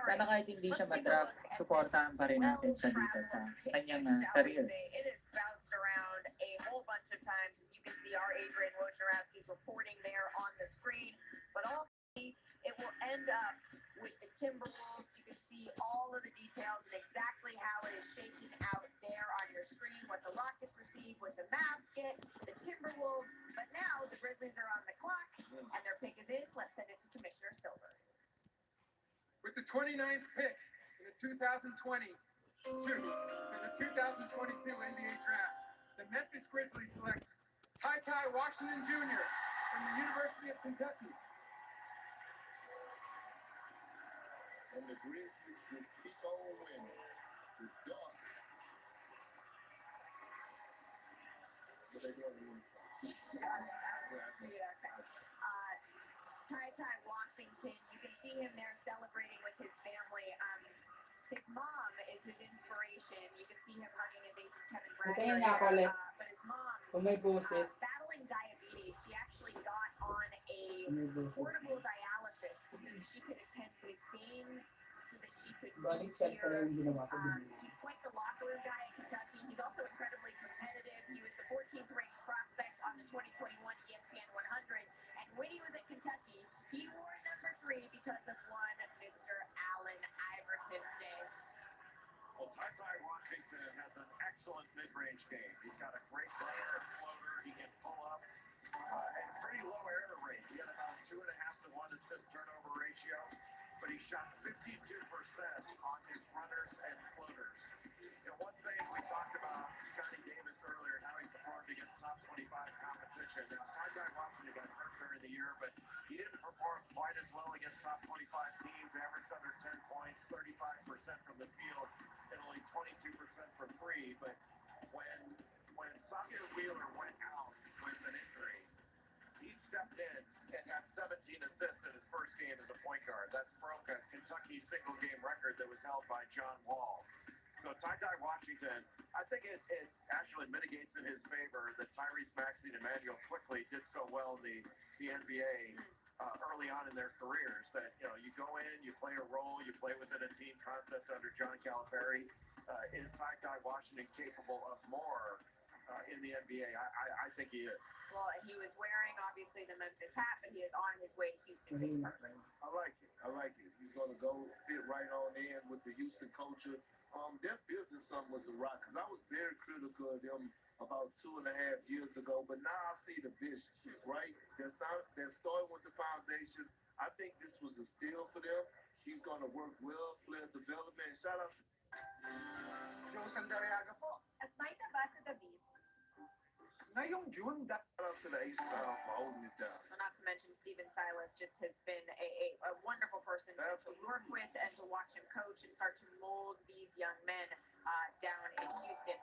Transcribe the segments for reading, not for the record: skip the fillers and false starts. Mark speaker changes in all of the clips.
Speaker 1: Sana kahit hindi siya madraft, supportahan pa rin natin siya dito sa kanyang career.
Speaker 2: It has bounced around a whole bunch of times. As you can see, our Adrian Wojnarowski's reporting there on the screen. But ultimately, it will end up with the Timberwolves. You can see all of the details and exactly how it is shaking out there on your screen. What the Rockets receive, what the Mavs get, the Timberwolves. But now the Grizzlies are on the clock, and their pick is in. Let's send it to Commissioner Silver.
Speaker 3: With the 29th pick in the 2022 NBA Draft, the Memphis Grizzlies select Ty Washington Jr. from the University of Kentucky.
Speaker 4: And the Grizzlies just keep on winning. The dust. But they go on the inside.
Speaker 2: Ty Washington, you can see him there celebrating with his family. His mom is his inspiration. You can see him hugging his agent Kevin
Speaker 1: Kaya
Speaker 2: Bradley.
Speaker 1: nga pala,
Speaker 2: But his mom,
Speaker 1: kung may boses,
Speaker 2: battling diabetes, she actually got on a portable dialysis so she could attend his games, so that she could be here. He's quite the locker room guy at Kentucky. He's also incredibly competitive. He was the 14th ranked prospect on the 2021 ESPN 100. And when he was at Kentucky, he wore number 3 because of one Mr. Allen Iverson, Jay.
Speaker 4: Well, Ty Washington has an excellent mid-range game. He's got a great player, floater. He can pull up and pretty low error rate. He had about 2.5 to 1 assist turnover ratio, but he shot 52% on his runners and floaters. You know, one thing we talked about Scotty Davis earlier, how he performed against top 25 competition. Now, Ty Washington got hurt during the year, but he didn't perform quite as well against top 25 teams. Averaged under 10 points, 35% from the field, and only 22% from free. But when Sasha Wheeler went out with an injury, he stepped in and got 17 assists in his first game as a point guard. That broke a Kentucky single-game record that was held by John Wall. So Ty Washington, I think it actually mitigates in his favor that Tyrese Maxey and Emmanuel quickly did so well in the NBA early on in their careers that, you know, you go in, you play a role, you play within a team concept under John Calipari. Is Ty Washington capable of more in the NBA? I think he is.
Speaker 2: Well, he was wearing, obviously, the Memphis hat, but he is on his way to Houston.
Speaker 4: I like it. He's going to go fit right on in with the Houston culture. They're building something with the Rock, because I was very critical of them about 2.5 years ago, but now I see the vision, right? They're starting with the foundation. I think this was a steal for them. He's going to work well, player development. Shout out to
Speaker 3: Joe Sandariaga po.
Speaker 2: At may taba sa David.
Speaker 3: Ngayong June,
Speaker 4: shout out to the H-Town for holding it down.
Speaker 2: Well, not to mention Stephen Silas just has been a wonderful person to work with and to watch him coach and start to mold these young men down in Houston.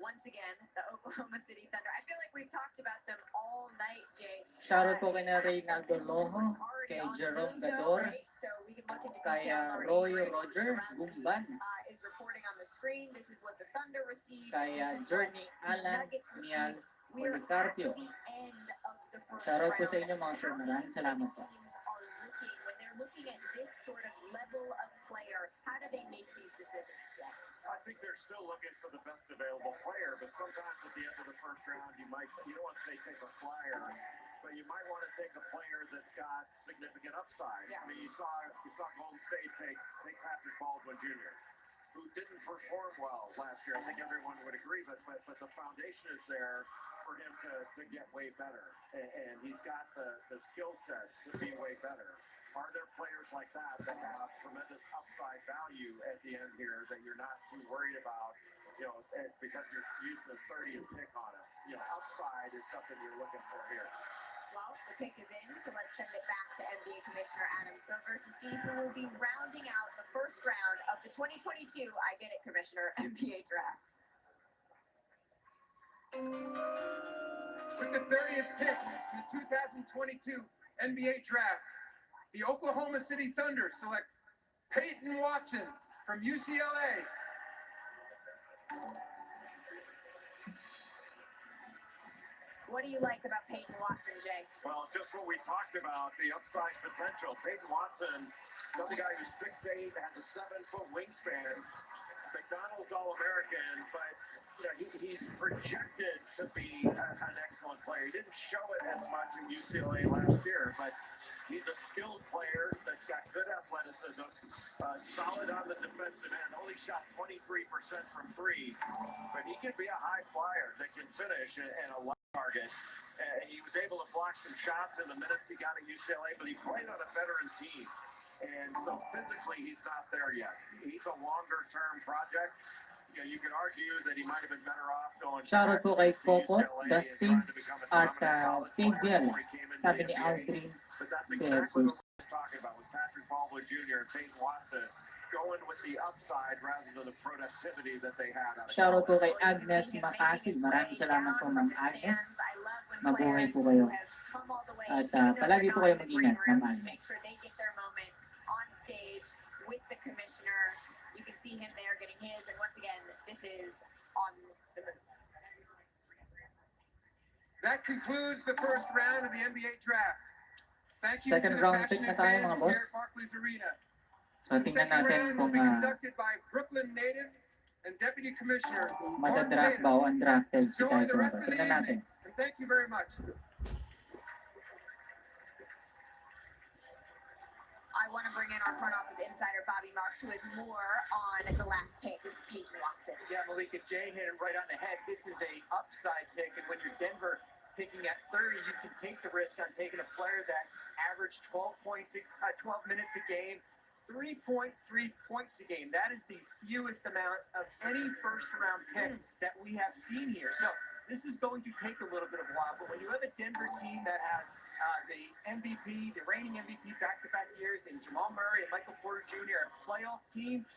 Speaker 2: Once again, the Oklahoma City Thunder. I feel like we've talked about them all night, Jay.
Speaker 1: shoutout po kay na Reynaldo Loho, kay Jerome Gador,
Speaker 2: So we can look at the
Speaker 1: kay
Speaker 2: details.
Speaker 1: Roy Roger Gumban,
Speaker 2: Is reporting on the screen. This is what the Thunder received.
Speaker 1: kay
Speaker 2: This is
Speaker 1: Journey
Speaker 2: what the
Speaker 1: Alan
Speaker 2: Nuggets
Speaker 1: Nial
Speaker 2: received. We are at
Speaker 1: Policarpio.
Speaker 2: the end of the first
Speaker 1: Shoutout po
Speaker 2: round.
Speaker 1: sa inyo mga sir, maraming salamat po.
Speaker 2: Teams are looking, when they're looking at this sort of level of player, how do they make these decisions, Jeff?
Speaker 4: I think they're still looking for the best available player, but sometimes at the end of the first round, you don't want to say take a flyer, but you might want to take a player that's got significant upside.
Speaker 2: Yeah.
Speaker 4: I mean, you saw Golden State take Patrick Baldwin Jr., who didn't perform well last year. I think everyone would agree, but the foundation is there for him to get way better, and he's got the skill set to be way better. Are there players like that have tremendous upside value at the end here that you're not too worried about, you know, because you're using a 30th pick on him? You know, upside is something you're looking for here.
Speaker 2: Well, the pick is in, so let's send it back to NBA Commissioner Adam Silver to see who will be rounding out the first round of the 2022, I get it, Commissioner, NBA Draft.
Speaker 3: With the 30th pick in the 2022 NBA Draft, the Oklahoma City Thunder select Peyton Watson from UCLA.
Speaker 2: What do you like about Peyton Watson, Jay?
Speaker 4: Well, just what we talked about, the upside potential. Peyton Watson, Another guy who's 6'8", has a 7-foot wingspan. McDonald's All-American, but he's projected to be an excellent player. He didn't show it as much in UCLA last year, but he's a skilled player that's got good athleticism, solid on the defensive end. Only shot 23% from three, but he can be a high flyer that can finish and a lot target. He was able to block some shots in the minutes he got at UCLA, but he played on a veteran team. And so physically, he's not there yet. He's a longer-term project. You could argue that he might have been better off going
Speaker 1: Shoutout po kay Coco,
Speaker 4: UCLA and
Speaker 1: Dustin,
Speaker 4: trying to become a
Speaker 1: at
Speaker 4: dominant college
Speaker 1: Xavier.
Speaker 4: player before he came into
Speaker 1: Sabi
Speaker 4: the
Speaker 1: ni
Speaker 4: NBA.
Speaker 1: Aldrin
Speaker 4: But that's exactly
Speaker 1: Jesus.
Speaker 4: what we're talking about with Patrick Baldwin Jr. and Peyton Watson going with the upside rather than the productivity that they had out of
Speaker 1: Shoutout po
Speaker 4: college.
Speaker 1: kay Agnes Makasid. Maraming salamat po, Ma'am Agnes. Mabuhay po kayo. At palagi po kayo mag-ingat, Ma'am Agnes.
Speaker 2: Make sure they get their moments on stage with the commissioner. You can see him there getting his, and once again, this is on the move.
Speaker 3: That concludes the first round of the NBA draft. Thank you
Speaker 1: Second
Speaker 3: to the
Speaker 1: round pick
Speaker 3: passionate
Speaker 1: na tayo,
Speaker 3: fans
Speaker 1: mga
Speaker 3: here
Speaker 1: boss.
Speaker 3: at Barclays Arena.
Speaker 1: So
Speaker 3: The
Speaker 1: tingnan
Speaker 3: second
Speaker 1: natin
Speaker 3: round will
Speaker 1: kung
Speaker 3: be conducted by Brooklyn native and Deputy Commissioner Mark
Speaker 1: matadraft ba
Speaker 3: Tatum.
Speaker 1: o undrafted si
Speaker 3: Enjoy
Speaker 1: Kyle
Speaker 3: the rest
Speaker 1: Soto.
Speaker 3: of the
Speaker 1: Tingnan natin.
Speaker 3: evening, and thank you very much.
Speaker 2: I want to bring in our front office insider, Bobby Marks, who is more on the last pick, Peyton Watson.
Speaker 5: Yeah, Malika, Jay hit it right on the head. This is a upside pick, and when you're Denver picking at 30, you can take the risk on taking a player that averaged 12 minutes a game, 3.3 points a game. That is the fewest amount of any first-round pick that we have seen here. So this is going to take a little bit of a while, but when you have a Denver team that has the MVP, the reigning MVP back-to-back years, and Jamal Murray and Michael Porter Jr., a playoff team,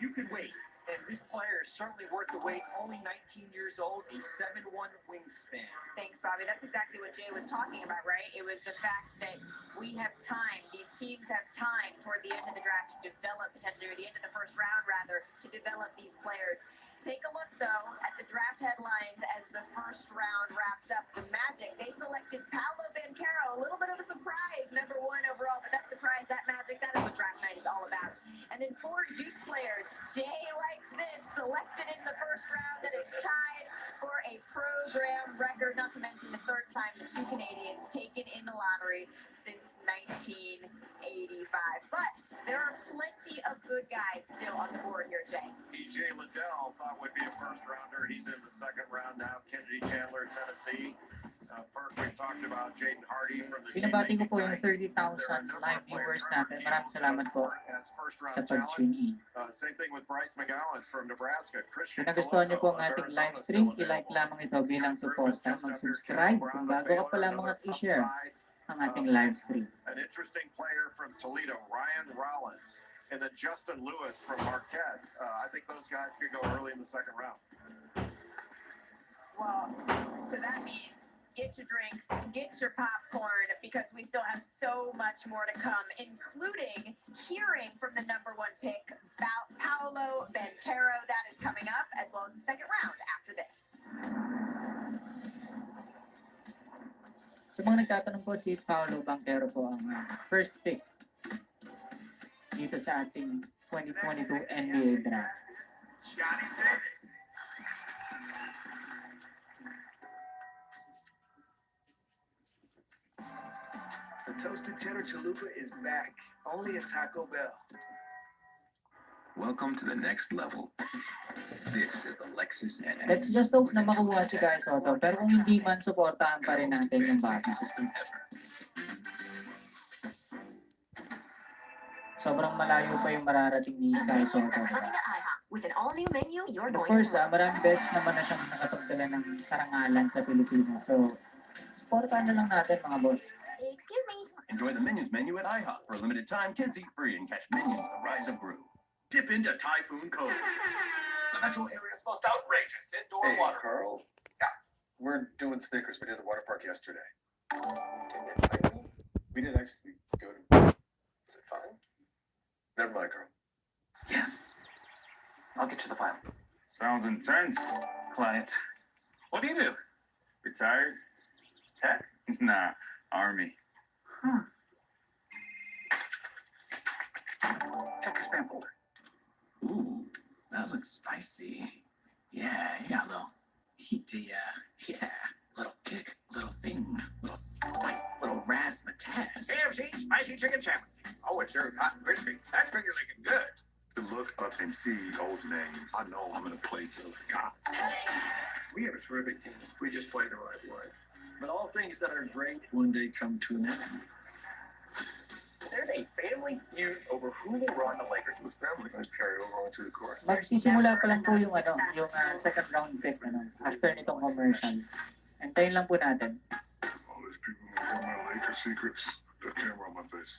Speaker 5: you can wait. And this player is certainly worth the wait. Only 19 years old, a 7'1" wingspan.
Speaker 2: Thanks, Bobby. That's exactly what Jay was talking about, right? It was the fact that we have time. These teams have time toward the end of the draft to develop, potentially, or the end of the first round, rather, to develop these players. Take a look, though, at the draft headlines as the first round wraps up. The Magic, they selected Paolo Banchero. A little bit of a surprise, #1 overall, but that surprise, that magic, that is what draft night is all about. And then 4 Duke players. Jay likes this, selected in the first round, that is tied for a program record, not to mention the third time the 2 Canadians taken in the lottery since 1985. But there are plenty of good guys still on the board here, Jay.
Speaker 4: EJ Liddell thought would be a first-rounder. He's in the second round now. Kennedy Chandler, Tennessee. First, we talked about Jaden Hardy from the
Speaker 1: Pinabati ko po yung 30,000 live viewers natin. Maraming salamat po sa pag-tune in.
Speaker 4: Same thing with Bryce McGowan from Nebraska.
Speaker 1: Kung nagustuhan niyo po ang ating live stream, i-like lamang ito bilang suporta. Mag-subscribe kung bago ka pa lamang at i-share ang ating live stream.
Speaker 4: An interesting player from Toledo, Ryan Rollins, and then Justin Lewis from Marquette. I think those guys could go early in the second round.
Speaker 2: Well, so that means get your drinks, get your popcorn, because we still have so much more to come, including hearing from the #1 pick, Paolo Banchero. That is coming up, as well as the second round after this.
Speaker 1: Sa mga nagtatanong po, si Paolo Banchero po ang first pick dito sa ating 2022 NBA draft.
Speaker 6: The toasted cheddar chalupa is back, only at Taco Bell.
Speaker 7: Welcome to the next level. This is the Lexus NX.
Speaker 1: Let's just hope na makuha si Kyle Soto. Pero kung hindi man, supportahan pa rin natin yung bata.
Speaker 7: System ever.
Speaker 1: Sobrang malayo pa yung mararating ni Kyle Soto.
Speaker 8: Coming to IHOP with an all-new menu you're
Speaker 1: Of
Speaker 8: going
Speaker 1: course,
Speaker 8: to love.
Speaker 1: maraming beses naman na siyang nakapagdala ng karangalan sa Pilipinas. So, supportahan na lang natin mga boss.
Speaker 8: Excuse me.
Speaker 7: Enjoy the Minions menu at IHOP. For a limited time, kids eat free and catch Minions, the rise of Gru. Dip into Typhoon Cove. The metro area's most outrageous indoor
Speaker 9: Hey,
Speaker 7: water.
Speaker 9: Carl.
Speaker 7: Yeah.
Speaker 9: We're doing Snickers. We did the water park yesterday. We didn't actually go to. Is it fine? Never mind, Carl.
Speaker 5: Yes. I'll get you the file. Sounds intense, client. What do you do? Retired? Tech? Nah, Army.
Speaker 7: Check your spam folder. Ooh, that looks spicy. Yeah, you got a little heat to ya. Yeah, little kick, little zing, little spice, little razzmatazz.
Speaker 4: KFC spicy chicken sandwich. Oh, it's served hot and crispy. That's finger looking good.
Speaker 9: To look up and see those names, I know I'm in a place of gods.
Speaker 6: We have a terrific team. We just play the right way. But all things that are great one day come to an end.
Speaker 4: There's a family feud over who will run the Lakers.
Speaker 9: This family must carry over onto the court.
Speaker 1: Magsisimula pa lang po yung second round pick after nitong commercial. Antayin lang po natin.
Speaker 9: All these people know my Lakers secrets. The camera on my face.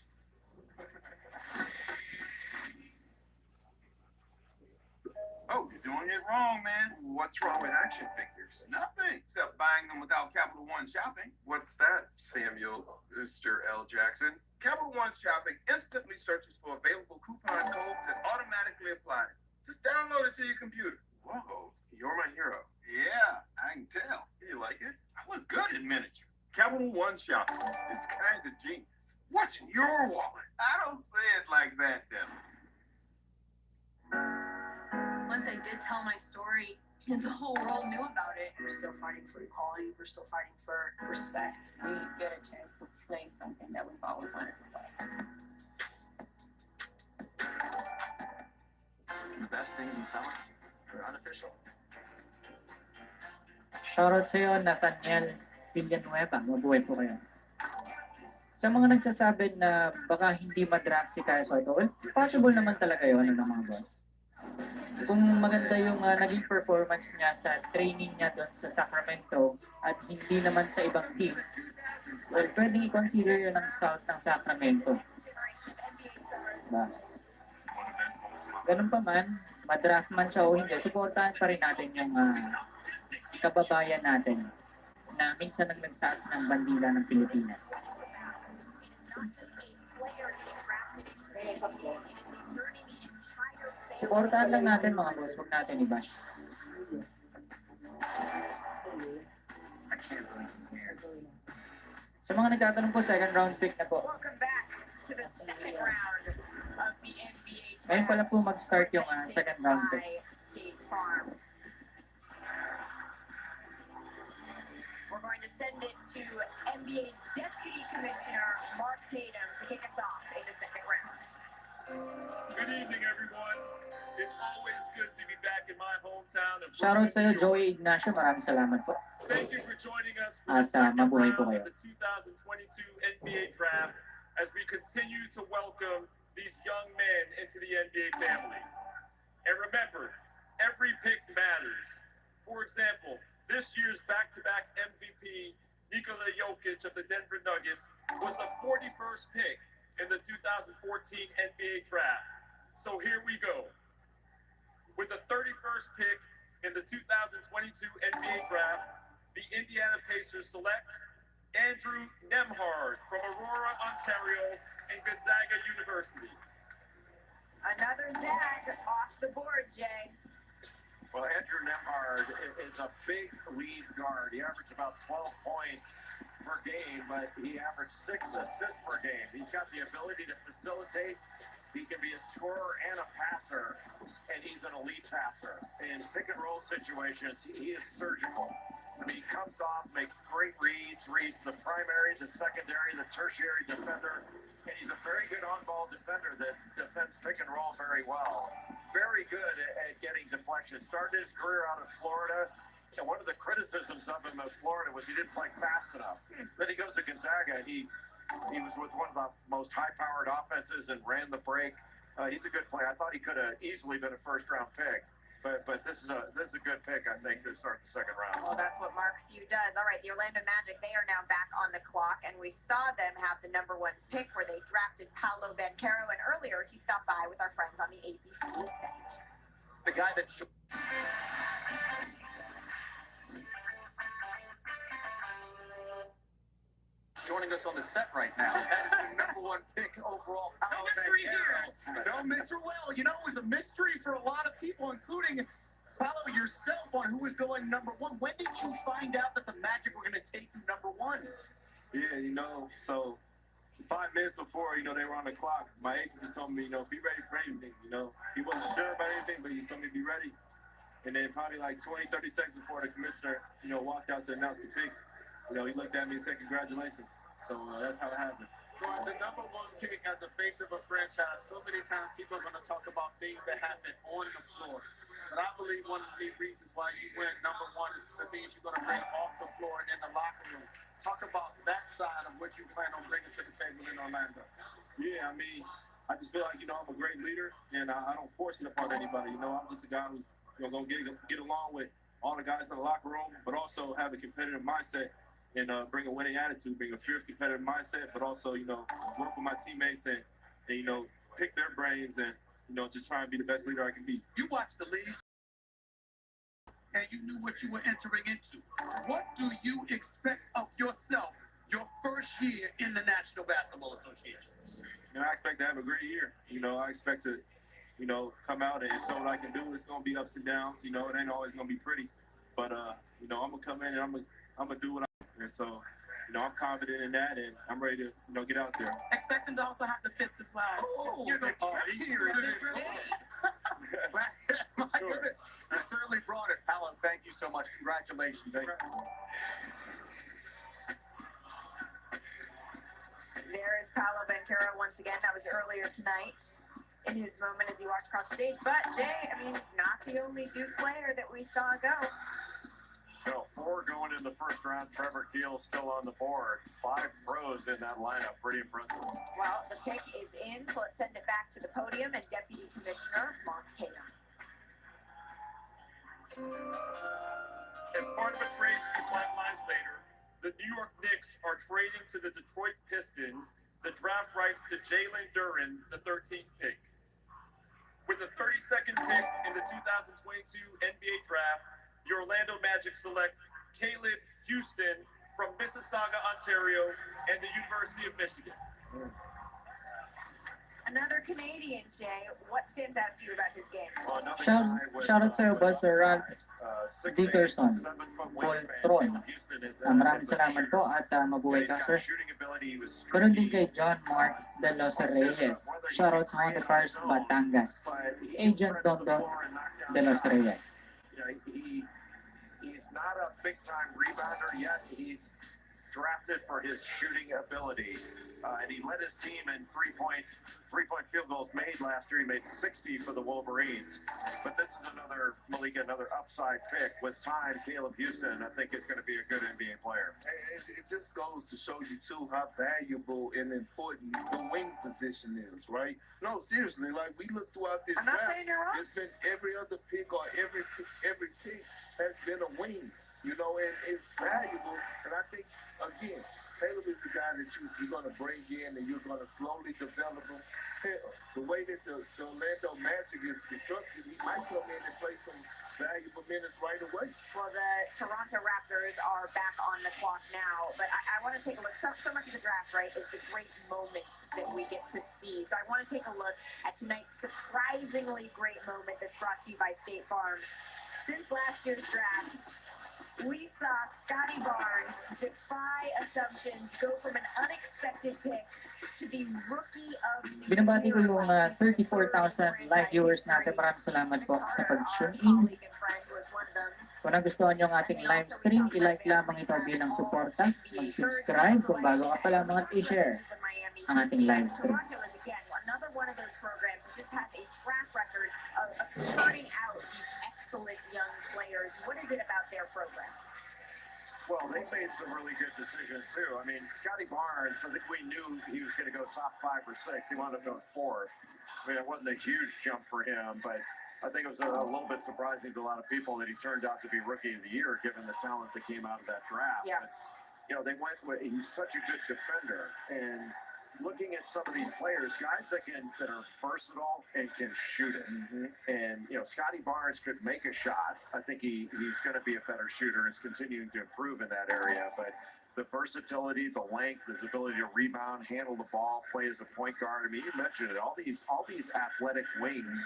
Speaker 3: Oh, you're doing it wrong, man. What's wrong with action figures? Nothing, except buying them without Capital One shopping. What's that, Samuel Mr. L. Jackson? Capital One shopping instantly searches for available coupon codes and automatically applies. Just download it to your computer. Whoa, you're my hero. Yeah, I can tell. You like it? I look good in miniature. Capital One shopping is kind of genius. What's in your wallet? I don't say it like that, Devin.
Speaker 2: Once I did tell my story, the whole world knew about it.
Speaker 10: We're still fighting for equality. We're still fighting for respect. We get a chance to play something that we've always wanted to play.
Speaker 7: The best things in summer are unofficial.
Speaker 1: Shoutout sa iyo, Nathaniel Villanueva. Mabuhay po kayo. Sa mga nagsasabi na baka hindi madraft si Kyle Soto, well, possible naman talaga yun ng mga boss. Kung maganda yung naging performance niya sa training niya doon sa Sacramento at hindi naman sa ibang team, well, pwedeng i-consider yun ng scout ng Sacramento. Diba? Ganun pa man, madraft man siya o hindi, supportahan pa rin natin yung kababayan natin na minsan ang nagtaas ng bandila ng Pilipinas. Supportahan lang natin mga boss, huwag natin i-bash. Sa mga nagtatanong po, second round pick na po.
Speaker 2: Welcome back to the second round of the NBA
Speaker 1: Ngayon pala po mag-start yung second round pick.
Speaker 2: by State Farm. We're going to send it to NBA's Deputy Commissioner Mark Tatum to kick us off in the second round.
Speaker 4: Good evening, everyone. It's always good to be back in my hometown of
Speaker 1: Shoutout sa iyo, Joey Ignacio. Maraming salamat po.
Speaker 4: Thank you for joining us for
Speaker 1: At
Speaker 4: the second
Speaker 1: mabuhay
Speaker 4: round
Speaker 1: po kayo.
Speaker 4: of the 2022 NBA Draft as we continue to welcome these young men into the NBA family. And remember, every pick matters. For example, this year's back-to-back MVP, Nikola Jokic of the Denver Nuggets, was the 41st pick in the 2014 NBA Draft. So here we go. With the 31st pick in the 2022 NBA Draft, the Indiana Pacers select Andrew Nemhard from Aurora, Ontario, and Gonzaga University.
Speaker 2: Another Zag off the board, Jay.
Speaker 4: Well, Andrew Nemhard is a big lead guard. He averaged about 12 points per game, but he averaged 6 assists per game. He's got the ability to facilitate. He can be a scorer and a passer, and he's an elite passer. In pick and roll situations, he is surgical. I mean, he comes off, makes great reads the primary, the secondary, the tertiary defender, and he's a very good on-ball defender that defends pick and roll very well. Very good at getting deflection. Started his career out of Florida, and one of the criticisms of him at Florida was he didn't play fast enough. Then he goes to Gonzaga, he was with one of the most high-powered offenses and ran the break. He's a good player. I thought he could have easily been a first-round pick, but this is a good pick, I think, to start the second round.
Speaker 2: Well, that's what Mark Few does. All right, the Orlando Magic, they are now back on the clock, and we saw them have the number 1 pick where they drafted Paolo Banchero, and earlier he stopped by with our friends on the ABC set.
Speaker 4: The guy that joining us on the set right now. That is the number 1 pick overall.
Speaker 5: No mystery here. No mystery. Well, you know, it was a mystery for a lot of people, including Paulo yourself, on who was going number 1. When did you find out that the Magic were going to take you number 1?
Speaker 11: Yeah, you know, so
Speaker 4: 5 minutes before, they were on the clock, my agent just told me, be ready for anything, He wasn't sure about anything, but he just told me to be ready. And then probably like 20, 30 seconds before the commissioner, walked out to announce the pick, he looked at me and said, congratulations. So that's how it happened.
Speaker 5: So as the number one pick, as the face of a franchise, so many times people are going to talk about things that happen on the floor. But I believe one of the reasons why you win number one is the things you're going to bring off the floor and in the locker room. Talk about that side of what you plan on bringing to the table in Orlando.
Speaker 4: Yeah, I just feel like, I'm a great leader, and I don't force it upon anybody. I'm just a guy who's going to get along with all the guys in the locker room, but also have a competitive mindset and bring a winning attitude, bring a fierce competitive mindset, but also, work with my teammates and pick their brains and, just try and be the best leader I can be.
Speaker 5: You watched the league, and you knew what you were entering into. What do you expect of yourself your first year in the National Basketball Association?
Speaker 4: I expect to have a great year. I expect to, come out and show what I can do. It's going to be ups and downs. It ain't always going to be pretty. But, I'm going to come in and I'm going to do what I do. And so, I'm confident in that, and I'm ready to, get out there.
Speaker 10: Expect him to also have the fits as well.
Speaker 5: Oh, you're the here. My goodness. You certainly brought it, Alan. Thank you so much. Congratulations.
Speaker 2: There is Paolo Banchero once again. That was earlier tonight in his moment as he walked across the stage. But, Jay, not the only Duke player that we saw go.
Speaker 4: So 4 going in the first round. Trevor Keel still on the board. 5 pros in that lineup. Pretty impressive.
Speaker 2: Well, the pick is in, so let's send it back to the podium and Deputy Commissioner Mark Tatum.
Speaker 4: As part of a trade to be finalized later, the New York Knicks are trading to the Detroit Pistons the draft rights to Jalen Duren, the 13th pick. With the 32nd pick in the 2022 NBA draft, the Orlando Magic select Caleb Houston from Mississauga, Ontario, and the University of Michigan.
Speaker 2: Another Canadian, Jay. What stands out to you about his game?
Speaker 1: Shout out sa'yo, Boss Ralph Dickerson, Paul Tron. Maraming salamat po at mabuhay ka, sir. Karoon din kay John Mark de los Reyes. Shoutout sa Honda Cars, Batangas. Agent Dondon de los Reyes.
Speaker 4: He's not a big-time rebounder yet. He's drafted for his shooting ability, and he led his team in three-point field goals made last year. He made 60 for the Wolverines. But this is another upside pick. With time, Caleb Houston, I think, is going to be a good NBA player.
Speaker 11: It just goes to show you too how valuable and important the wing position is, right? No, seriously, like we look throughout this
Speaker 2: I'm not
Speaker 11: draft,
Speaker 2: saying you're wrong.
Speaker 11: it's been every other pick or every pick has been a wing, and it's valuable. And I think, again, Caleb is the guy that you're going to bring in and you're going to slowly develop him. The way that the Orlando Magic is constructed, he might come in and play some valuable minutes right away.
Speaker 2: Well, the Toronto Raptors are back on the clock now, but I want to take a look. So much of the draft, right, is the great moments that we get to see. So I want to take a look at tonight's surprisingly great moment that's brought to you by State Farm. Since last year's draft, we saw Scotty Barnes defy assumptions, go from an unexpected pick to the rookie of the
Speaker 1: Binabati ko
Speaker 2: year.
Speaker 1: yung 34,000 live viewers natin. Maraming salamat po sa pag-tune in. Kung nagustuhan nyo ang ating live stream, i-like lamang ito bilang suporta. Mag-subscribe kung bago ka pa lamang at i-share ang ating live stream.
Speaker 2: Another one of those programs that just has a track record of turning out these excellent young players. What is it about their program?
Speaker 4: Well, they made some really good decisions, too. I mean, Scotty Barnes, I think we knew he was going to go top 5 or 6. He wound up going 4th. I mean, it wasn't a huge jump for him, but I think it was a little bit surprising to a lot of people that he turned out to be Rookie of the Year, given the talent that came out of that draft.
Speaker 2: Yeah.
Speaker 4: But, they went with, he's such a good defender, and looking at some of these players, guys that are versatile and can shoot it. Mm-hmm. And, Scotty Barnes could make a shot. I think he's going to be a better shooter, is continuing to improve in that area. But the versatility, the length, his ability to rebound, handle the ball, play as a point guard. I mean, you mentioned it. All these athletic wings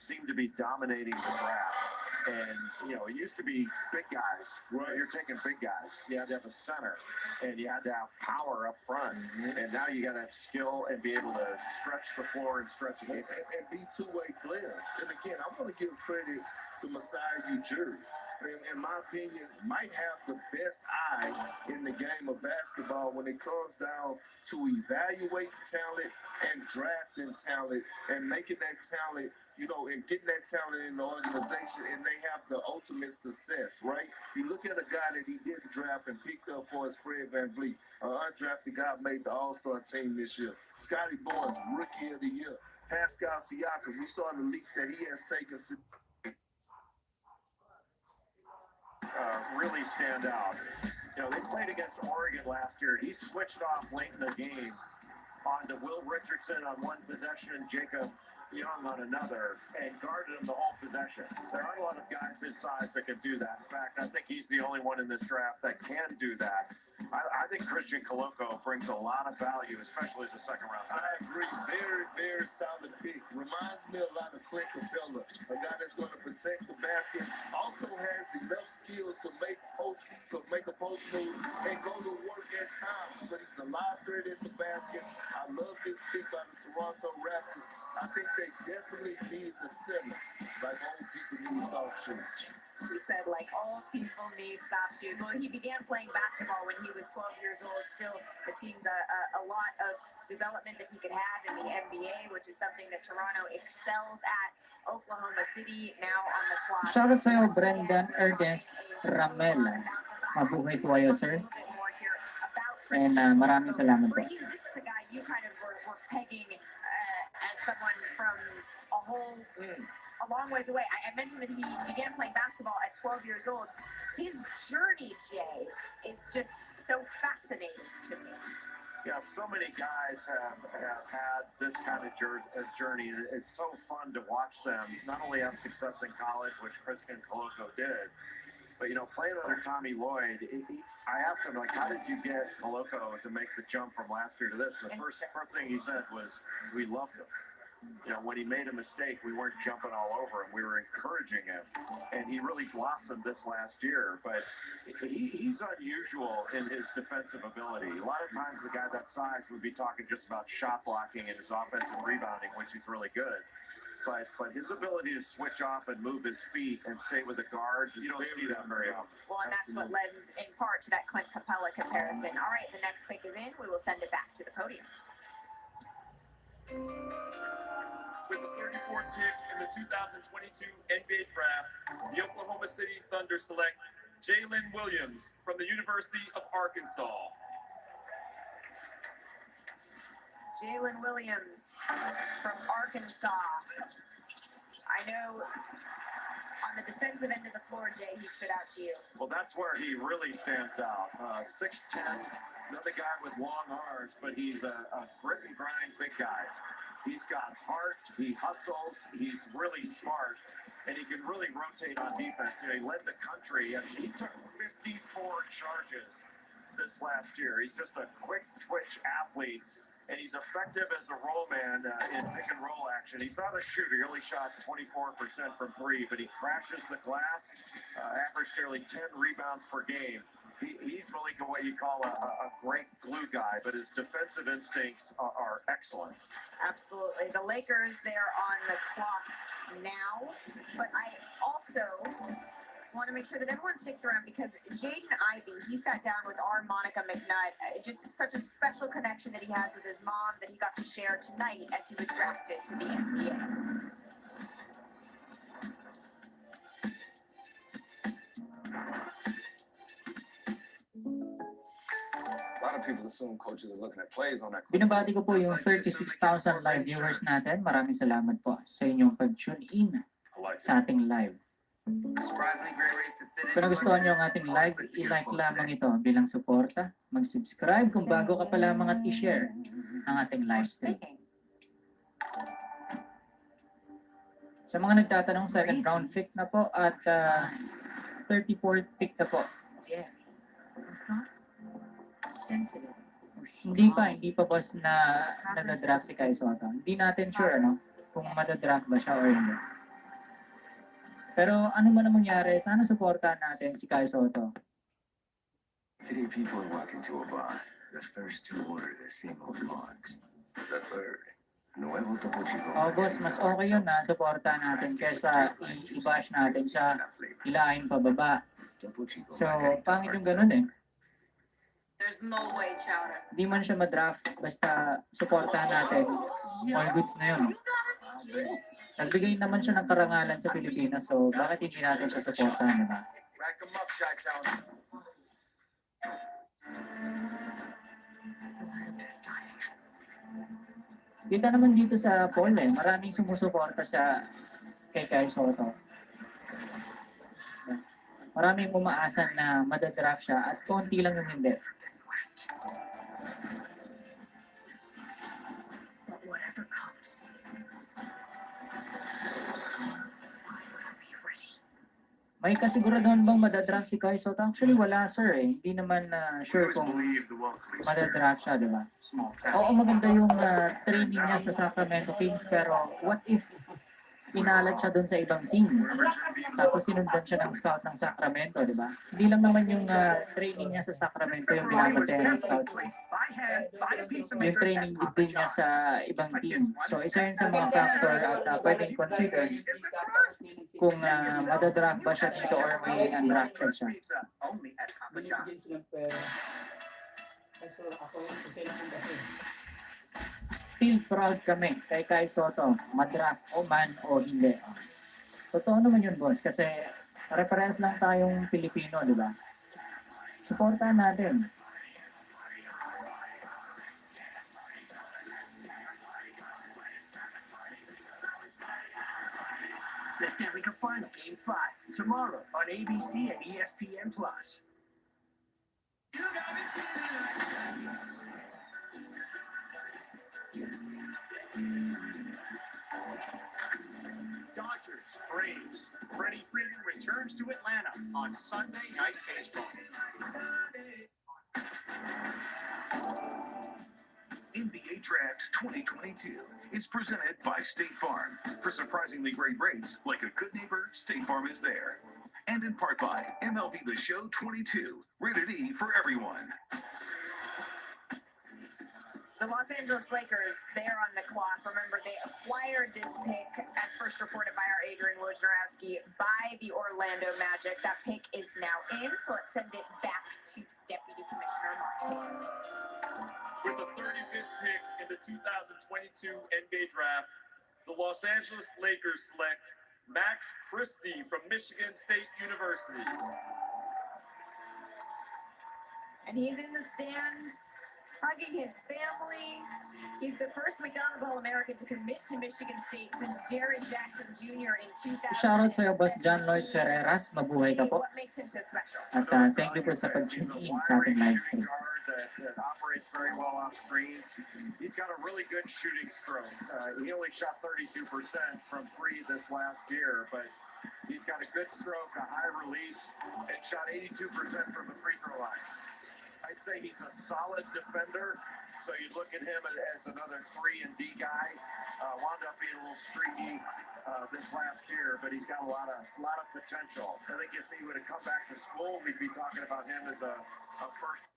Speaker 4: seem to be dominating the draft. And, you know, it used to be big guys. Well, you're taking big guys. You had to have a center, and you had to have power up front. And now you got to have skill and be able to stretch the floor and stretch the game.
Speaker 11: And be two-way players. And again, I want to give credit to Masai Ujiri. In my opinion, might have the best eye in the game of basketball when it comes down to evaluating talent and drafting talent and making that talent, you know, and getting that talent in the organization, and they have the ultimate success, right? You look at a guy that he didn't draft and picked up for his Fred VanVleet, an undrafted guy made the All-Star team this year. Scotty Barnes, Rookie of the Year. Pascal Siakam, we saw the leaps that he has taken.
Speaker 4: Really stand out. You know, they played against Oregon last year. He switched off late in the game onto Will Richardson on one possession and Jacob Young on another, and guarded him the whole possession. There aren't a lot of guys his size that can do that. In fact, I think he's the only one in this draft that can do that. I think Christian Koloko brings a lot of value, especially as a second-round pick.
Speaker 11: I agree. Very, very solid pick. Reminds me a lot of Clint Capella, a guy that's going to protect the basket. Also has enough skill to make a post move and go to work at times. But he's a live threat at the basket. I love this pick by the Toronto Raptors. I think they definitely need the center, like old people need soft shoes.
Speaker 2: He said, like, all people need soft shoes. Well, he began playing basketball when he was 12 years old. Still, it seems a lot of development that he could have in the NBA, which is something that Toronto excels at. Oklahoma City now on the clock.
Speaker 1: Shoutout sa'yo, Brendan Ernest Ramela. Mabuhay po kayo, sir. And maraming salamat po.
Speaker 2: For you, this is the guy you kind of were pegging as someone from a long ways away. I mentioned that he began playing basketball at 12 years old. His journey, Jay, is just so fascinating to me.
Speaker 4: Yeah, so many guys have had this kind of journey. It's so fun to watch them not only have success in college, which Christian Koloko did, but, you know, playing under Tommy Lloyd, I asked him, like, how did you get Koloko to make the jump from last year to this? And the first thing he said was, we loved him. You know, when he made a mistake, we weren't jumping all over him. We were encouraging him. And he really blossomed this last year. But he's unusual in his defensive ability. A lot of times the guy that size would be talking just about shot blocking and his offensive rebounding, which he's really good. But his ability to switch off and move his feet and stay with the guard, you don't see that very often.
Speaker 2: Well, and that's what lends in part to that Clint Capella comparison. All right, the next pick is in. We will send it back to the podium.
Speaker 12: With the 34th pick in the 2022 NBA Draft, the Oklahoma City Thunder select Jalen Williams from the University of Arkansas.
Speaker 2: Jalen Williams from Arkansas. I know on the defensive end of the floor, Jay, he stood out to you.
Speaker 4: Well, that's where he really stands out. 6'10", another guy with long arms, but he's a grit and grind big guy. He's got heart, he hustles, he's really smart, and he can really rotate on defense. You know, he led the country, and he took 54 charges this last year. He's just a quick twitch athlete, and he's effective as a roll man in pick and roll action. He's not a shooter. He only shot 24% from three, but he crashes the glass, averaged nearly 10 rebounds per game. He's really what you call a great glue guy, but his defensive instincts are excellent.
Speaker 2: Absolutely. The Lakers, they're on the clock now, but I also want to make sure that everyone sticks around because Jaden Ivey, he sat down with our Monica McNutt. Just such a special connection that he has with his mom that he got to share tonight as he was drafted to the NBA.
Speaker 9: A lot of people assume coaches are looking at plays on that.
Speaker 1: Binabati ko po yung 36,000 live viewers natin. Maraming salamat po sa inyong pag-tune in sa ating live. Kung nagustuhan nyo ang ating live, i-like lamang ito bilang suporta. Mag-subscribe kung bago ka pa lamang at i-share ang ating live stream. Sa mga nagtatanong, second round pick na po at 34th pick na po.
Speaker 10: Yeah. Sensitive.
Speaker 1: Hindi pa boss na nadadraft si Kai Soto. Hindi natin sure kung madadraft ba siya or hindi. Pero ano man ang mangyari, sana suportahan natin si Kai Soto.
Speaker 7: Today people walk into a bar. The first two order the same old mugs. The third, nuevo topo chico.
Speaker 1: Oh, boss, mas okay yun na suportahan natin kaysa i-bash natin siya, ilahin pababa. So, pangit yung ganun eh.
Speaker 10: There's no way, Chowder.
Speaker 1: Di man siya madraft, basta suportahan natin. All goods na yun. Nagbigay naman siya ng karangalan sa Pilipinas, so bakit hindi natin siya suportahan, diba?
Speaker 11: Rack 'em up, Shy Town.
Speaker 1: Kita naman dito sa poll eh, maraming sumusuporta sa kay Kai Soto. Maraming umaasan na madadraft siya at konti lang yung hindi.
Speaker 8: But whatever comes,
Speaker 1: May kasiguraduhan bang madadraft si Kai Soto? Actually wala sir eh. Hindi naman sure kung madadraft siya, di ba? Oo, maganda yung training niya sa Sacramento Kings, pero what if inalat siya doon sa ibang team? Tapos sinundan siya ng scout ng Sacramento, di ba? Hindi lang naman yung training niya sa Sacramento yung binabantayan ng scout. Yung training din niya sa ibang team. So isa yun sa mga factor at pwedeng consider kung madadraft ba siya dito or may undrafted siya.
Speaker 13: Binibigyan silang pera. Kaso ako, sila kong kasi.
Speaker 1: Still proud kami kay Kai Soto, madraft o man o hindi. Totoo naman yun, boss, kasi reference lang tayong Pilipino, di ba? Supportahan natin.
Speaker 7: The Stanley Cup Final, Game 5, tomorrow on ABC and ESPN+.
Speaker 4: Dodgers, Braves. Freddie Freeman returns to Atlanta on Sunday Night Baseball.
Speaker 14: NBA Draft 2022 is presented by State Farm. For surprisingly great rates, like a good neighbor, State Farm is there. And in part by MLB The Show 22, rated E for everyone.
Speaker 2: The Los Angeles Lakers, they're on the clock. Remember, they acquired this pick, as first reported by our Adrian Wojnarowski, by the Orlando Magic. That pick is now in, so let's send it back to Deputy Commissioner Mark Taylor.
Speaker 12: With the 35th pick in the 2022 NBA Draft, the Los Angeles Lakers select Max Christie from Michigan State University.
Speaker 2: And he's in the stands, hugging his family. He's the first McDonald's All-American to commit to Michigan State since Jared Jackson Jr. in 2000.
Speaker 1: Shoutout sa'yo, Boss John Lloyd Ferreras. Mabuhay ka po.
Speaker 2: What makes him so special?
Speaker 1: At thank you po sa pag-tune in sa ating live stream.
Speaker 4: That operates very well off screens. He's got a really good shooting stroke. He only shot 32% from three this last year, but he's got a good stroke, a high release, and shot 82% from the free throw line. I'd say he's a solid defender, so you look at him as another 3 and D guy. Wound up being a little streaky this last year, but he's got a lot of potential. I think if he would have come back to school, we'd be talking about him as a first.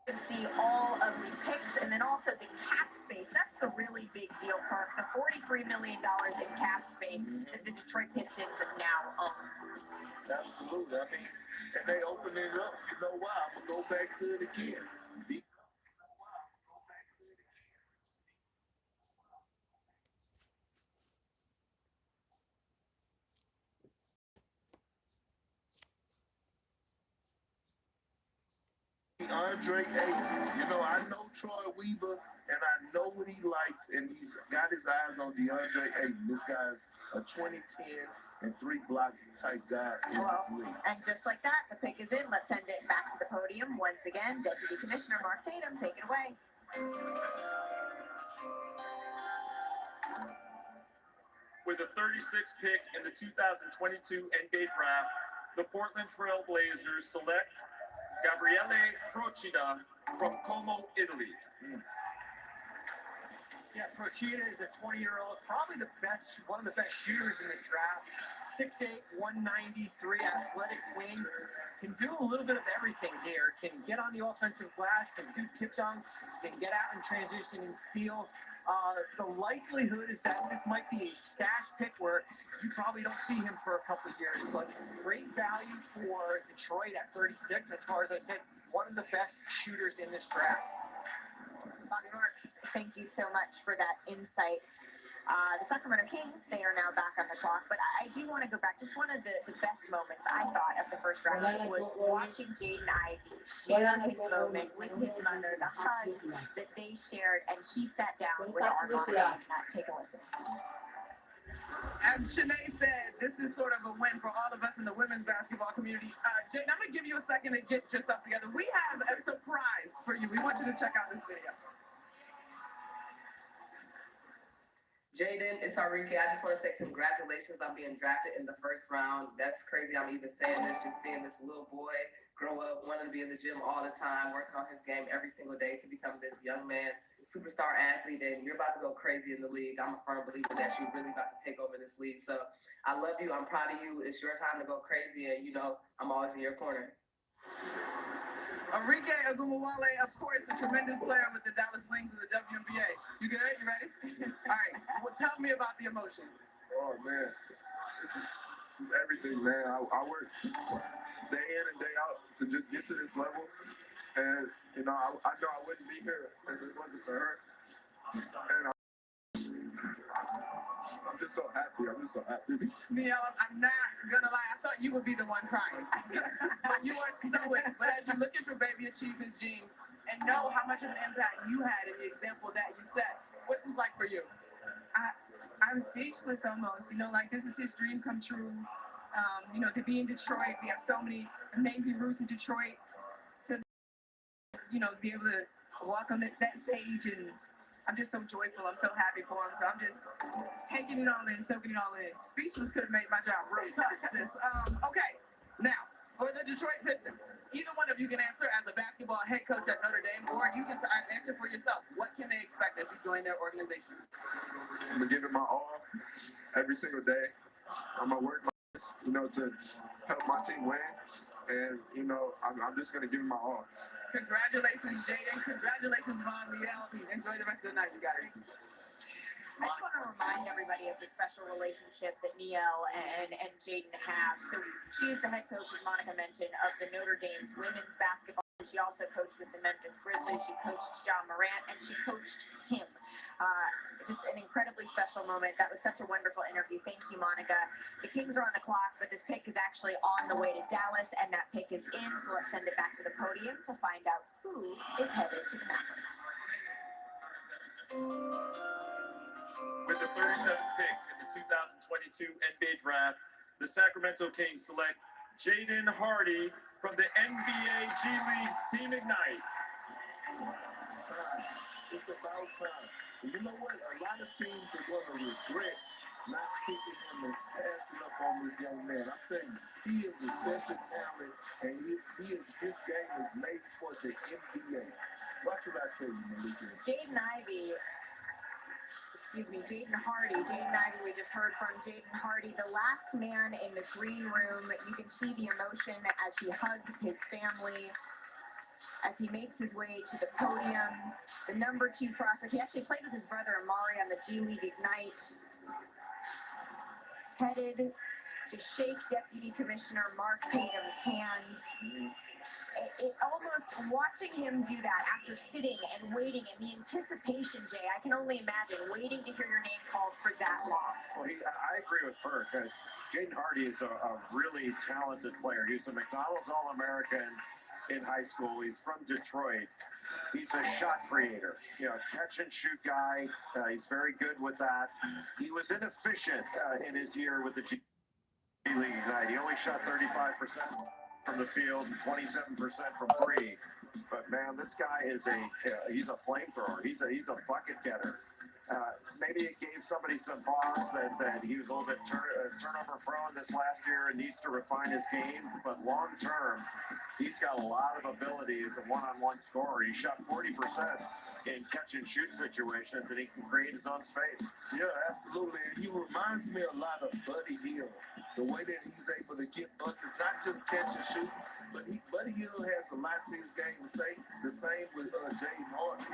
Speaker 2: You can see all of the picks and then also the cap space. That's the really big deal, Park. The $43 million in cap space that the Detroit Pistons now own.
Speaker 11: Absolutely. I mean, and they open open it up. You know why? I'm gonna go back to it again. Andre Ayton. You know, I know Troy Weaver, and I know what he likes, and he's got his eyes on DeAndre Ayton. This guy's a 2010 and 3-block type guy in this league.
Speaker 2: And just like that, the pick is in. Let's send it back to the podium once again. Deputy Commissioner Mark Tatum, take it away.
Speaker 12: With the 36th pick in the 2022 NBA Draft, the Portland Trail Blazers select Gabriele Procida from Como, Italy.
Speaker 5: Yeah, Procida is a 20-year-old, probably one of the best shooters in the draft. 6'8", 193, athletic wing. Can do a little bit of everything here. Can get on the offensive glass, can do tip dunks, can get out in transition and steal. The likelihood is that this might be a stash pick where you probably don't see him for a couple of years, but great value for Detroit at 36. As far as I said, one of the best shooters in this draft.
Speaker 2: Bobby Marks, thank you so much for that insight. The Sacramento Kings, they are now back on the clock, but I do want to go back. Just one of the best moments I thought of the first round was watching Jaden Ivey share his moment with his mother, the hugs that they shared, and he sat down with our mom. Take a listen.
Speaker 15: As Shanae said, this is sort of a win for all of us in the women's basketball community. Jaden, I'm going to give you a second to get your stuff together. We have a surprise for you. We want you to check out this video.
Speaker 16: Jaden, it's Enrique. I just want to say congratulations on being drafted in the first round. That's crazy. I'm even saying this, just seeing this little boy grow up, wanting to be in the gym all the time, working on his game every single day to become this young man, superstar athlete, and you're about to go crazy in the league. I'm a firm believer that you're really about to take over this league. So I love you. I'm proud of you. It's your time to go crazy, and you know I'm always in your corner.
Speaker 15: Enrique Ogumawale, of course, a tremendous player with the Dallas Wings of the WNBA. You good? You ready? All right. Well, tell me about the emotion.
Speaker 11: Oh, man. This is everything, man. I work day in and day out to just get to this level. And, you know, I know I wouldn't be here if it wasn't for her. And I'm just so happy.
Speaker 15: Neil, I'm not going to lie. I thought you would be the one crying. But you weren't stoic. But as you look at your baby achieve his dreams and know how much of an impact you had in the example that you set, what's this like for you?
Speaker 17: I'm speechless almost. You know, like this is his dream come true. You know, to be in Detroit, we have so many amazing roots in Detroit. To, you know, be able to walk on that stage, and I'm just so joyful. I'm so happy for him. So I'm just taking it all in, soaking it all in.
Speaker 15: Speechless could have made my job real tough, sis. Okay, now, for the Detroit Pistons, either one of you can answer as a basketball head coach at Notre Dame, or you can answer for yourself. What can they expect as you join their organization?
Speaker 11: I'm going to give it my all every single day. I'm going to work my best, you know, to help my team win. And, you know, I'm just going to give it my all.
Speaker 15: Congratulations, Jaden. Congratulations, Von Liel. Enjoy the rest of the night, you guys.
Speaker 2: I just want to remind everybody of the special relationship that Niel and Jaden have. So she is the head coach, as Monica mentioned, of the Notre Dame's women's basketball. She also coached with the Memphis Grizzlies. She coached John Morant, and she coached him. Just an incredibly special moment. That was such a wonderful interview. Thank you, Monica. The Kings are on the clock, but this pick is actually on the way to Dallas, and that pick is in. So let's send it back to the podium to find out who is headed to the Mavericks.
Speaker 12: With the 37th pick in the 2022 NBA Draft, the Sacramento Kings select Jaden Hardy from the NBA G League's Team Ignite.
Speaker 11: It's about time. You know what? A lot of teams are going to regret not picking him and passing up on this young man. I'm telling you, he is a special talent, and his game is made for the NBA. What should I tell you, Malika?
Speaker 2: Jaden Ivey. Jaden Hardy. Jaden Ivey, we just heard from Jaden Hardy, the last man in the green room. You can see the emotion as he hugs his family, as he makes his way to the podium. The number 2 prospect. He actually played with his brother Amari on the G League Ignite. Headed to shake Deputy Commissioner Mark Tatum's hand. watching him do that after sitting and waiting and the anticipation, Jay, I can only imagine waiting to hear your name called for that long.
Speaker 4: Well, I agree with Burke. Jaden Hardy is a really talented player. He was a McDonald's All-American in high school. He's from Detroit. He's a shot creator, catch and shoot guy. He's very good with that. He was inefficient in his year with the G League Ignite. He only shot 35% from the field and 27% from three. But man, this guy is he's a flamethrower. He's a bucket getter. Maybe it gave somebody some pause that he was a little bit turnover prone this last year and needs to refine his game. But long term, he's got a lot of ability as a one-on-one scorer. He shot 40% in catch and shoot situations, and he can create his own space.
Speaker 11: Yeah, absolutely. And he reminds me a lot of Buddy Hill. The way that he's able to get buckets, not just catch and shoot, but Buddy Hill has a lot to his game to say. The same with Jaden Hardy.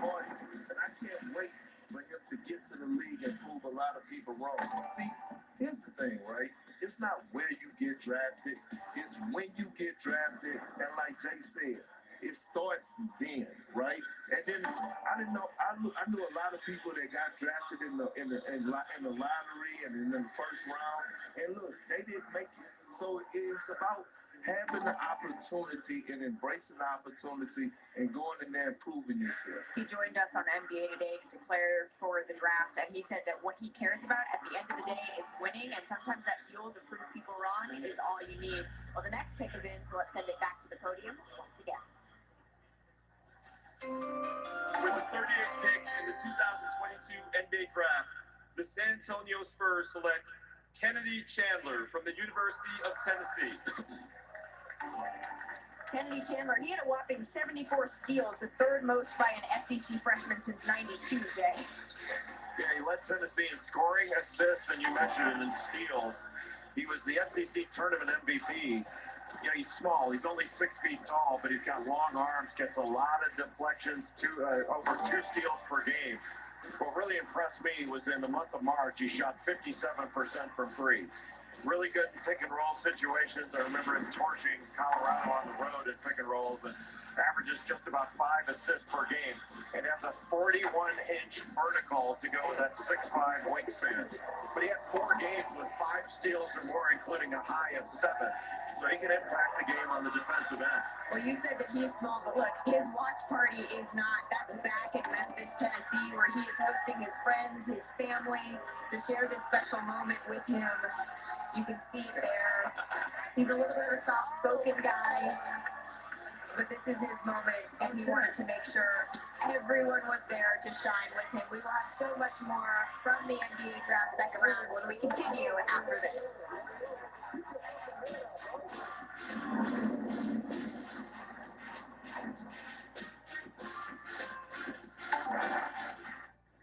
Speaker 11: And I can't wait for him to get to the league and prove a lot of people wrong. See, here's the thing, right? It's not where you get drafted. It's when you get drafted. And like Jay said, it starts then, right? And then I knew a lot of people that got drafted in the lottery and in the first round. And look, they didn't make it. So it's about having the opportunity and embracing the opportunity and going in there and proving yourself.
Speaker 2: He joined us on NBA Today to declare for the draft, and he said that what he cares about at the end of the day is winning, and sometimes that fuel to prove people wrong is all you need. Well, the next pick is in, so let's send it back to the podium once again.
Speaker 12: With the 30th pick in the 2022 NBA Draft, the San Antonio Spurs select Kennedy Chandler from the University of Tennessee.
Speaker 2: Kennedy Chandler, he had a whopping 74 steals, the third most by an SEC freshman since '92, Jay.
Speaker 4: Yeah, he led Tennessee in scoring, assists, and you mentioned it in steals. He was the SEC tournament MVP. He's small. He's only 6 feet tall, but he's got long arms, gets a lot of deflections, over 2 steals per game. What really impressed me was in the month of March, he shot 57% from three. Really good in pick and roll situations. I remember him torching Colorado on the road in pick and rolls and averages just about 5 assists per game. And has a 41-inch vertical to go with that 6'5" wingspan. But he had 4 games with 5 steals or more, including a high of 7. So he can impact the game on the defensive end.
Speaker 2: Well, you said that he's small, but look, his watch party is not. That's back in Memphis, Tennessee, where he is hosting his friends, his family, to share this special moment with him. You can see there, he's a little bit of a soft-spoken guy, but this is his moment, and he wanted to make sure everyone was there to shine with him. We will have so much more from the NBA Draft second round when we continue after this.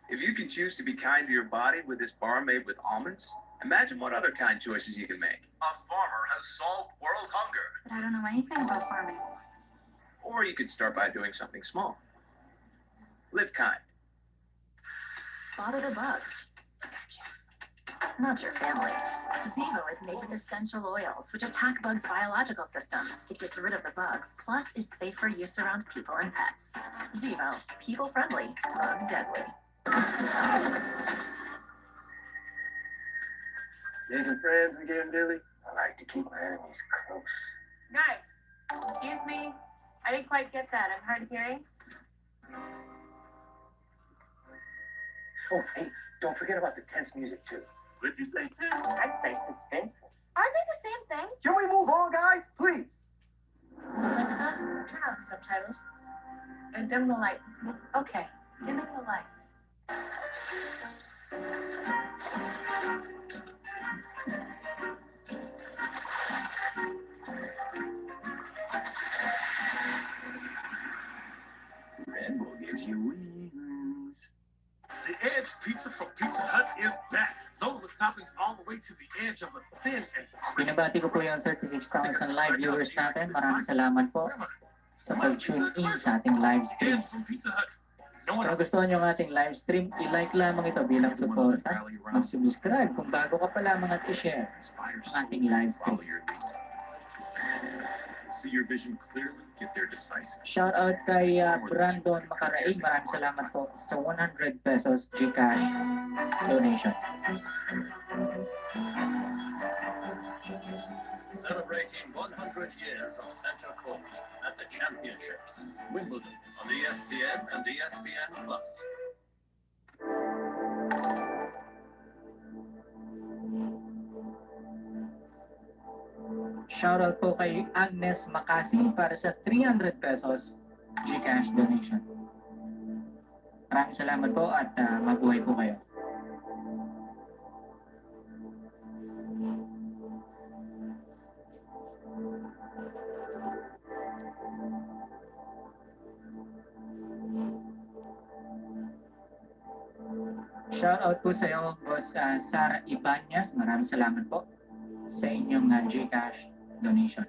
Speaker 18: If you can choose to be kind to your body with this bar made with almonds, imagine what other kind choices you can make. A farmer has solved world hunger.
Speaker 8: But I don't know anything about farming.
Speaker 18: Or you could start by doing something small. Live kind.
Speaker 8: Bother the bugs. Not your family. Zevo is made with essential oils, which attack bugs' biological systems. It gets rid of the bugs, plus is safe for use around people and pets. Zevo, people-friendly, bug-deadly.
Speaker 6: Making friends and getting dilly? I like to keep my enemies close.
Speaker 10: Guys, excuse me. I didn't quite get that. I'm hard of hearing.
Speaker 6: Oh, hey, don't forget about the tense music, too.
Speaker 5: What did you say, Tim?
Speaker 10: I'd say suspenseful. Aren't they the same thing?
Speaker 6: Can we move on, guys? Please.
Speaker 10: Alexa, turn on subtitles. And dim the lights. Okay, dimming the lights.
Speaker 7: Red Bull gives you wings.
Speaker 19: The Edge Pizza from Pizza Hut is back. Loaded with toppings all the way to the edge of a thin and
Speaker 1: Binabati ko po yung 36,000 live viewers natin. Maraming salamat po sa pag-tune in sa ating live stream. Kung gusto nyo ng ating live stream, i-like lamang ito bilang suporta. Mag-subscribe kung bago ka pa lamang at i-share ang ating live stream.
Speaker 19: see your vision clearly, get there decisively.
Speaker 1: Shout out kay Brandon Macaraig. Maraming salamat po sa 100 pesos GCash donation.
Speaker 6: Celebrating 100 years of center court at the championships, Wimbledon on ESPN and ESPN Plus.
Speaker 1: Shoutout po kay Agnes Makasi para sa 300 pesos GCash donation. Maraming salamat po at mabuhay po kayo. Shoutout po sa iyo, Boss Sara Ibanez. Maraming salamat po sa inyong GCash donation.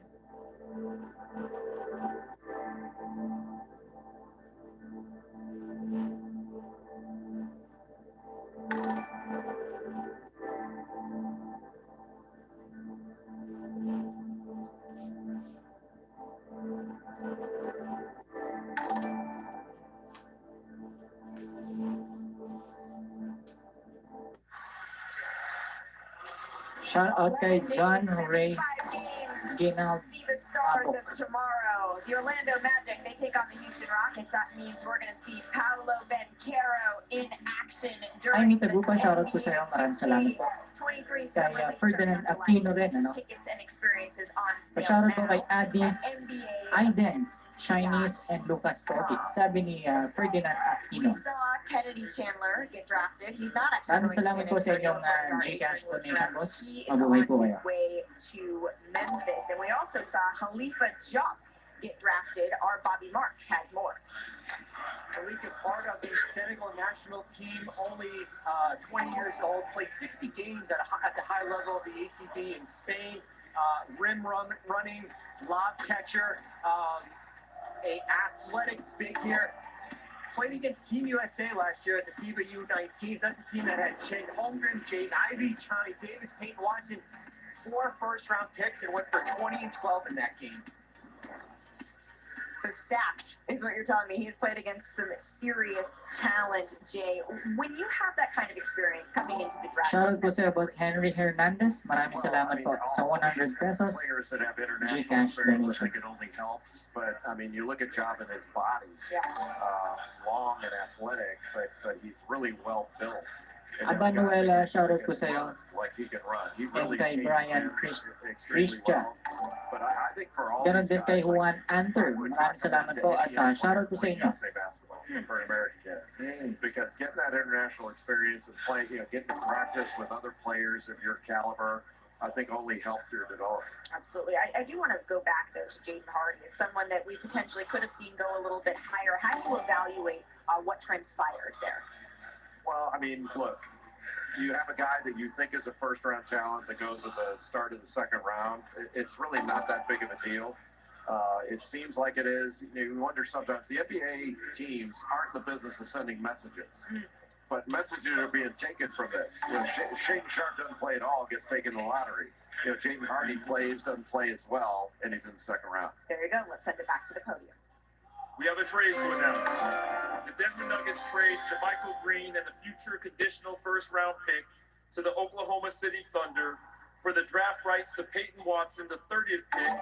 Speaker 1: Shout out kay John Ray Ginald.
Speaker 2: See the stars of tomorrow. The Orlando Magic, they take on the Houston Rockets. That means we're going to see Paolo Banchero in action
Speaker 1: Ay, may
Speaker 2: during the
Speaker 1: tagupan. Shoutout po sa iyo. Maraming salamat po.
Speaker 2: 23
Speaker 1: Kay Ferdinand Aquino rin. Ano?
Speaker 2: tickets and experiences on sale
Speaker 1: Pa-shoutout po
Speaker 2: now
Speaker 1: kay Adi,
Speaker 2: at NBA.
Speaker 1: Aiden, Chinese, and Lucas Pogi. Sabi ni Ferdinand
Speaker 2: We
Speaker 1: Aquino.
Speaker 2: saw Kennedy Chandler get drafted. He's not actually
Speaker 1: Maraming
Speaker 2: going to
Speaker 1: salamat
Speaker 2: San
Speaker 1: po sa
Speaker 2: Antonio,
Speaker 1: inyong
Speaker 2: but our
Speaker 1: GCash
Speaker 2: April
Speaker 1: donation,
Speaker 2: draft.
Speaker 1: boss.
Speaker 2: He is
Speaker 1: Mabuhay
Speaker 2: on
Speaker 1: po kayo.
Speaker 2: his way to Memphis. And we also saw Khalifa Diop get drafted. Our Bobby Marks has more.
Speaker 5: Khalifa, part of the Senegal national team, only 20 years old, played 60 games at the high level of the ACB in Spain. Running, lob catcher, a athletic big here. Played against Team USA last year at the FIBA U19. That's a team that had Chen Holmgren, Jaden Ivey, Johnny Davis, Peyton Watson, 4 first-round picks, and went for 20 and 12 in that game.
Speaker 2: So stacked is what you're telling me. He's played against some serious talent, Jay. When you have that kind of experience coming into the draft,
Speaker 1: Shoutout po sa iyo, Boss Henry Hernandez. Maraming salamat po sa 100 pesos
Speaker 4: Players that have international
Speaker 1: GCash
Speaker 4: experience, I
Speaker 1: donation.
Speaker 4: think it only helps. But I mean, you look at Job and his body,
Speaker 2: yeah.
Speaker 4: long and athletic, but he's really well built.
Speaker 1: Abanuela, shoutout po sa iyo.
Speaker 4: Like he can run. He
Speaker 1: And
Speaker 4: really
Speaker 1: kay
Speaker 4: changed
Speaker 1: Brian
Speaker 4: him extremely
Speaker 1: Christian.
Speaker 4: well. But I think for all
Speaker 1: Ganon
Speaker 4: these
Speaker 1: din kay
Speaker 4: guys,
Speaker 1: Juan Anter. Maraming salamat po at shoutout po sa inyo.
Speaker 4: for an American kid. Because getting that international experience and playing, getting to practice with other players of your caliber, I think only helps your development.
Speaker 2: Absolutely. I do want to go back, though, to Jaden Hardy. It's someone that we potentially could have seen go a little bit higher. How do you evaluate what transpired there?
Speaker 4: Well, I mean, look, you have a guy that you think is a first-round talent that goes at the start of the second round. It's really not that big of a deal. It seems like it is. You wonder sometimes, the NBA teams aren't in the business of sending messages. But messages are being taken from this. Shaden Sharp doesn't play at all, gets taken in the lottery. Jaden Hardy plays, doesn't play as well, and he's in the second round.
Speaker 2: There you go. Let's send it back to the podium.
Speaker 12: We have a trade to announce. The Denver Nuggets trade JaMychal Green and the future conditional first-round pick to the Oklahoma City Thunder for the draft rights to Peyton Watson, the 30th pick,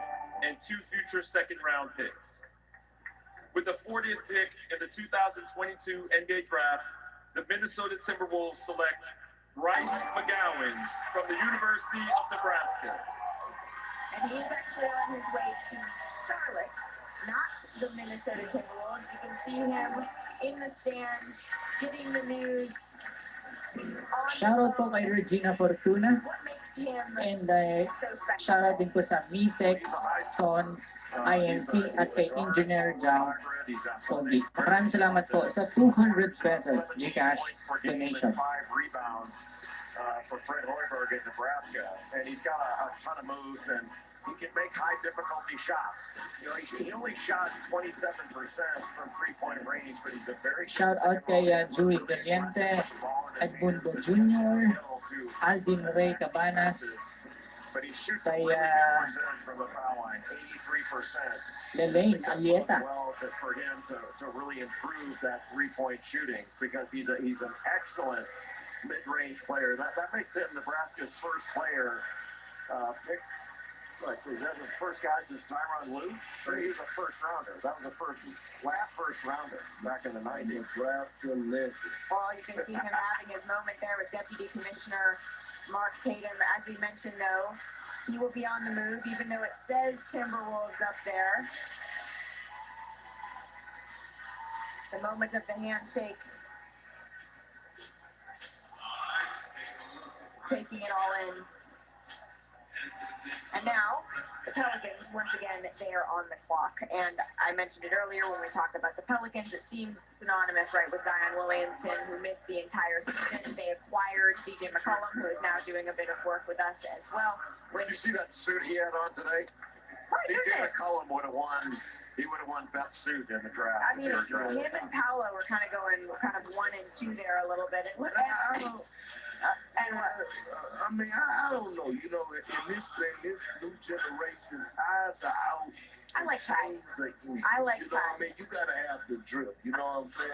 Speaker 12: and 2 future second-round picks. With the 40th pick in the 2022 NBA Draft, the Minnesota Timberwolves select Bryce McGowens from the University of Nebraska.
Speaker 2: And he's actually on his way to Charlotte, not the Minnesota Timberwolves. You can see him in the stands, getting the news.
Speaker 1: Shoutout po kay Regina Fortuna.
Speaker 2: What makes him
Speaker 1: And
Speaker 2: so special?
Speaker 1: shoutout din po sa MITEC, Tons, INC at kay Engineer Jam Pogi. Maraming salamat po sa 200 pesos GCash donation.
Speaker 4: 5 rebounds for Fred Hoiberg in Nebraska, and he's got a ton of moves, and he can make high difficulty shots. He only shot 27% from 3-point range, but he's a very
Speaker 1: Shout out kay Joey Valiente, Edmundo Jr., Alvin Ray Cabanas,
Speaker 4: but he shoots
Speaker 1: kay
Speaker 4: 83% from the foul line, 83% 43%.
Speaker 1: Lelaine Alieta.
Speaker 4: Well, for him to really improve that three-point shooting because he's an excellent mid-range player. That makes him Nebraska's first player picked. Like, is that the first guy since Tyronn Lue? Or he was a first rounder? That was the last first rounder back in the 90s.
Speaker 11: Nebraska legend.
Speaker 2: Well, you can see him having his moment there with Deputy Commissioner Mark Tatum. As we mentioned, though, he will be on the move, even though it says Timberwolves up there. The moment of the handshake. Taking it all in. And now, the Pelicans, once again, they are on the clock. And I mentioned it earlier when we talked about the Pelicans. It seems synonymous, right, with Zion Williamson, who missed the entire season. They acquired CJ McCollum, who is now doing a bit of work with us as well.
Speaker 4: Did you see that suit he had on today? CJ McCollum would have won. He would have won best suit in the draft.
Speaker 2: I mean, him and Paolo were kind of going 1 and 2 there a little bit.
Speaker 11: I don't know. You know, in this new generation, ties are out.
Speaker 2: I like ties.
Speaker 11: Chains are in.
Speaker 2: I like
Speaker 11: You know what I
Speaker 2: ties.
Speaker 11: mean? You gotta have the drip. You know what I'm saying?